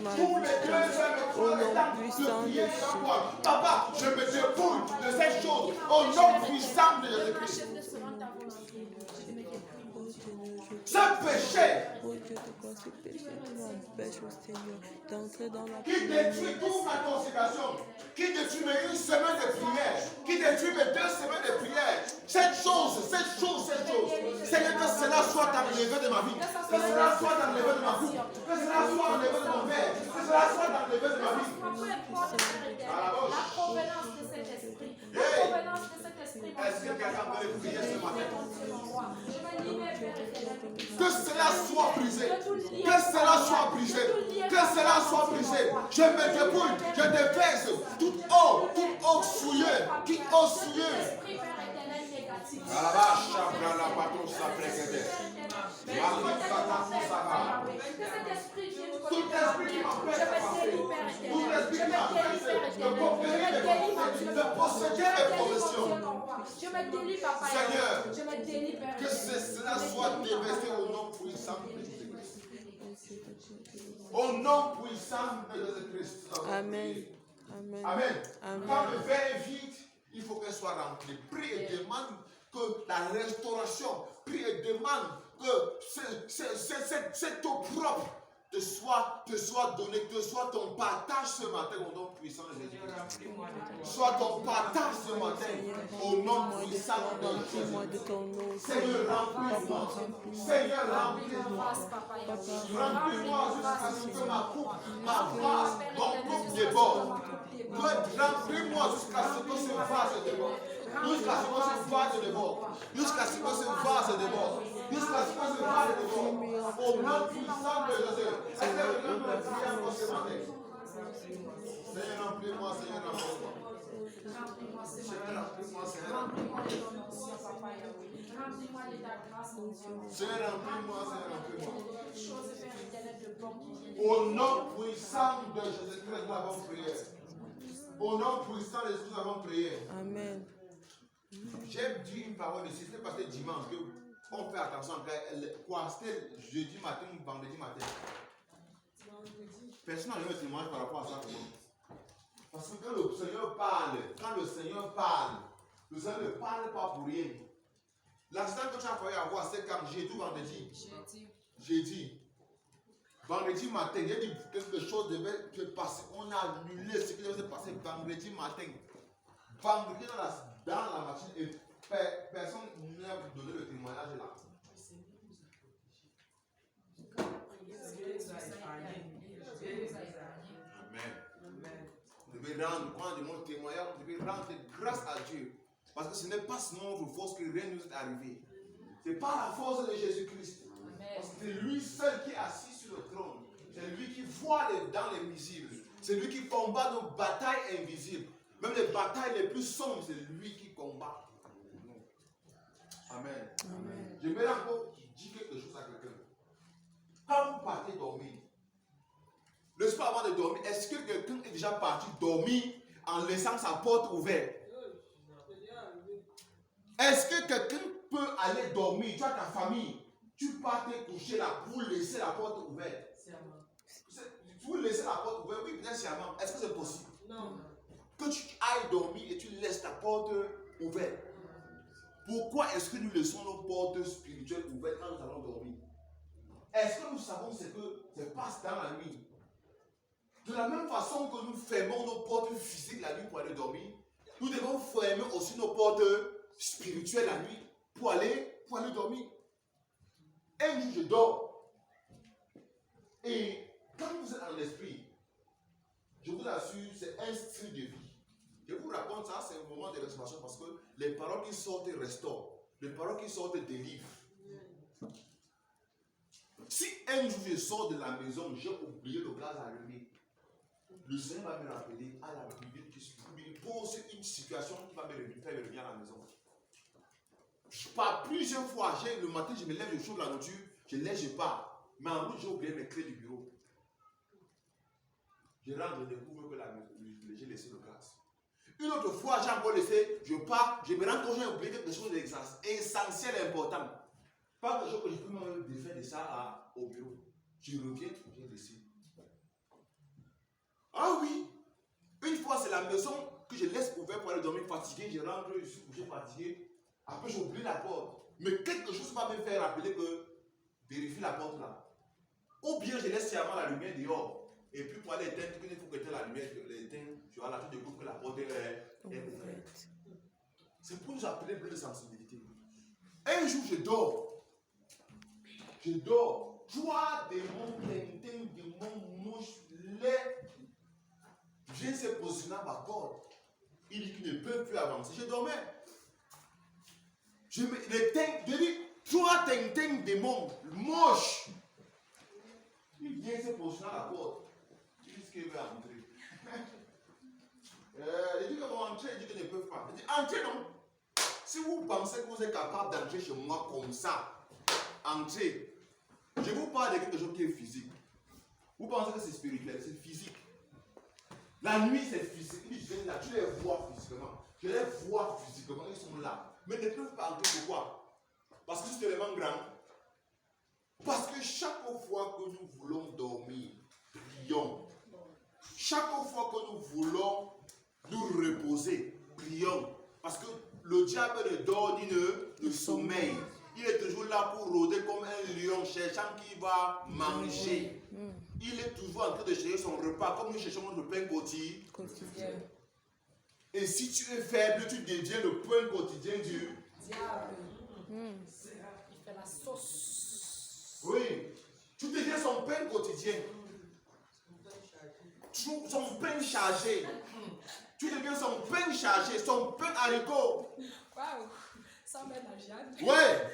ma Tous les vie. deux, je Au me nom temps puissant de de prier Jésus. devant toi. Papa, je me dépouille de cette chose au nom puissant de Jésus-Christ. Ce péché Oh Dieu de gloire, ce péché qui m'empêche au Seigneur d'entrer dans la qui détruit toute ma consécration, qui détruit mes une semaine de prière, qui détruit mes 2 semaines de prière. Cette chose, Seigneur, que cela soit enlevé de ma vie, que cela soit enlevé de ma vie, que cela soit enlevé de mon père, que cela soit enlevé de ma vie. La provenance de cet esprit, la provenance de cet esprit. Est-ce que quelqu'un peut prier ce matin? Je me libère, Père éternel. Que cela soit brisé, que cela soit brisé, que cela soit brisé. Je me dépouille, je déverse toute eau souilleuse, toute eau souilleuse. Esprit, Père éternel, négatif. Que cet esprit vienne Tout esprit qui m'empêche de passer, tout esprit qui m'empêche de conquérir mes possessions, de posséder mes possessions. Je me délie, papa. Seigneur, je me délie, Père. que cela soit déversé au nom puissant de Jésus-Christ. Au nom puissant de Jésus-Christ. Amen. Amen. Amen. Amen. Quand le verre est vide, il faut qu'elle soit remplie. Prie et demande que la restauration, prie et demande que cette eau propre te soit donnée, que soit ton partage ce matin au nom puissant de Jésus. Soit ton partage ce matin au nom puissant de Jésus. Seigneur, remplis-moi. Seigneur, remplis-moi. Remplis-moi jusqu'à ce que ma vase, mon coupe déborde. Remplis-moi jusqu'à ce que ce vase déborde. Jusqu'à ce que ce vase déborde. Jusqu'à ce que ce vase déborde. Jusqu'à ce que ce vase déborde. Au nom puissant de Jésus. Est-ce que quelqu'un peut prier pour ce matin? Seigneur, remplis-moi, Seigneur, remplis-moi. Seigneur, remplis-moi, Seigneur, remplis-moi. Seigneur, remplis-moi, Seigneur, remplis-moi. Au nom puissant de Jésus-Christ, nous avons prié. Au nom puissant de Jésus, nous avons prié. Amen. J'ai dit une parole ici, c'était parce que dimanche qu'on fait attention. Quoi, c'était jeudi matin ou vendredi matin. Personne n'a jamais témoignage par rapport à ça. Parce que quand le Seigneur parle, le Seigneur ne parle pas pour rien. L'accident que tu as failli avoir, c'est quand jeudi ou vendredi. Jeudi. Vendredi matin, il y a dit quelque chose devait se passer. On a annulé ce qui devait se passer vendredi matin. Vendredi dans la machine, et personne n'a donné le témoignage là. Amen. Vous devez rendre, quand on demande témoignage, vous devez rendre grâce à Dieu. Parce que ce n'est pas selon votre force que rien nous est arrivé. C'est par la force de Jésus-Christ. Parce que c'est lui seul qui est assis sur le trône. C'est lui qui voit dans l'invisible. C'est lui qui combat nos batailles invisibles. Même les batailles les plus sombres, c'est lui qui combat. Amen. Amen. Je vais encore dire quelque chose à quelqu'un. Quand vous partez dormir, le soir avant de dormir, est-ce que quelqu'un est déjà parti dormir en laissant sa porte ouverte? Est-ce que quelqu'un peut aller dormir? Tu as ta famille, tu pars te coucher là pour laisser la porte ouverte. Vous laissez la porte ouverte, oui, peut-être sciemment. Est-ce que c'est possible? Non. Que tu ailles dormir et tu laisses ta porte ouverte. Pourquoi est-ce que nous laissons nos portes spirituelles ouvertes quand nous allons dormir? Est-ce que nous savons ce que se passe dans la nuit? De la même façon que nous fermons nos portes physiques la nuit pour aller dormir, nous devons fermer aussi nos portes spirituelles la nuit pour aller dormir. Un jour, je dors. Et quand vous êtes dans l'esprit, je vous assure, c'est un style de vie. Je vous raconte ça, c'est un moment de restauration parce que les paroles qui sortent restaurent. Les paroles qui sortent délivrent. Si un jour je sors de la maison, j'ai oublié le gaz allumé, le Seigneur va me rappeler à la minute qui me pose une situation qui va me faire revenir à la maison. Par plusieurs fois, le matin, je me lève, je chauffe la nourriture, je lève, je pars. Mais en route, j'ai oublié mes clés du bureau. Je rentre, je découvre que j'ai laissé le gaz. Une autre fois, j'ai encore laissé, je pars, je me rends compte que j'ai oublié quelque chose d'essentiel et important. Pas quelque chose que je peux me défaire de ça au bureau. Je reviens, j'ai laissé. maison que je laisse ouverte pour aller dormir fatigué, je rentre, je suis couché fatigué. Après, j'oublie la porte. Mais quelque chose va me faire rappeler que vérifie la porte là. Ou bien je laisse sciemment la lumière dehors. Et puis pour aller éteindre, il faut que la lumière l'éteindre. Tu vois là, tu découvres que la porte est ouverte. C'est pour nous appeler bleu de sensibilité. Un jour, je dors. Je dors. Trois démons, démons, mouches, lait. Viens se positionner à ma porte. Il dit qu'il ne peut plus avancer. Je dormais. Je dis, trois démons, moches. Il vient se positionner à la porte. Il dit qu'il veut entrer. Il dit qu'ils vont entrer, il dit qu'ils ne peuvent pas. Il dit, entrez donc. Si vous pensez que vous êtes capable d'entrer chez moi comme ça, entrez. Je vous parle de quelque chose qui est physique. Vous pensez que c'est spirituel, c'est physique. La nuit, c'est physique. Ils viennent là, tu les vois physiquement. Je les vois physiquement, ils sont là. Mais ne peuvent pas entrer. Pourquoi? Parce que c'est tellement grand. Parce que chaque fois que nous voulons dormir, prions. Chaque fois que nous voulons nous reposer, prions. Parce que le diable ne dort ni ne sommeille. Il est toujours là pour rôder comme un lion, cherchant qui va manger. Il est toujours en train de chercher son repas, comme nous cherchons notre pain quotidien. Et si tu es faible, tu deviens le pain quotidien du diable. Il fait la sauce. Oui. Tu deviens son pain quotidien. Son pain chargé. Tu deviens son pain chargé, son pain haricot. Waouh! Sans mettre la viande. Ouais.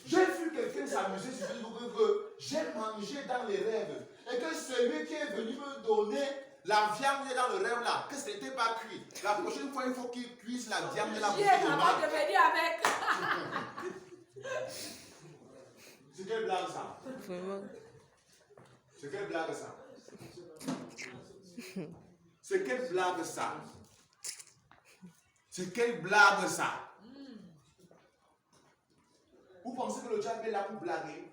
J'ai vu quelqu'un s'amuser sur Facebook que j'ai mangé dans les rêves. Et que celui qui est venu me donner la viande dans le rêve là, que ce n'était pas cuit. La prochaine fois, il faut qu'il cuise la viande de la bouche de Avant de venir avec. C'est quelle blague ça? Vraiment. C'est quelle blague ça? C'est quelle blague ça? C'est quelle blague ça? Vous pensez que le diable est là pour blaguer?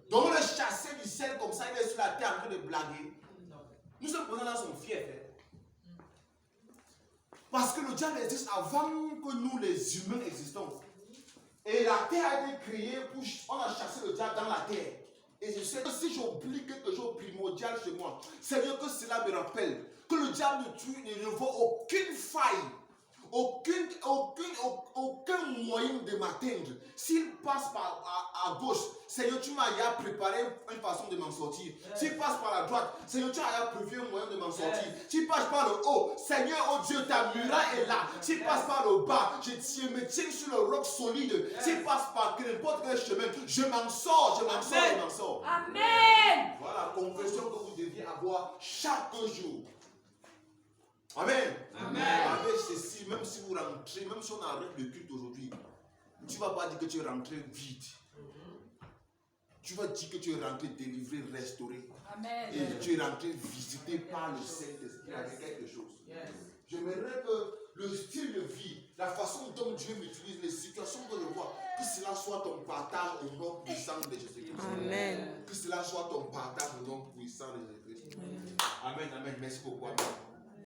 Donc le chasser du ciel comme ça, il est sur la terre en train de blaguer. Nous sommes présents dans son fief. Parce que le diable existe avant que nous les humains existons. Et la terre a été créée pour... On a chassé le diable dans la terre. Et je sais que si j'oublie quelque chose primordial chez moi, c'est mieux que cela me rappelle que le diable ne voit aucune faille, aucun moyen de m'atteindre. S'il passe à gauche, Seigneur, tu m'as préparé une façon de m'en sortir. S'il passe par la droite, Seigneur, tu as prévu un moyen de m'en sortir. S'il passe par le haut, Seigneur, oh Dieu, ta muraille est là. S'il passe par le bas, je me tiens sur le roc solide. S'il passe par n'importe quel chemin, je m'en sors, je m'en sors, je m'en sors. Amen. Voilà la confession que vous deviez avoir chaque jour. Amen. Amen. Avec ceci, même si vous rentrez, même si on arrête le culte aujourd'hui, tu ne vas pas dire que tu es rentré vite. Tu vas dire que tu es rentré délivré, restauré. Amen. Et tu es rentré visité par le Saint-Esprit avec quelque chose. J'aimerais que le style de vie, la façon dont Dieu m'utilise, les situations que je vois, que cela soit ton partage au nom puissant de Jésus-Christ. Amen. Que cela soit ton partage au nom puissant de Jésus-Christ. Amen, amen. Merci beaucoup. Amen.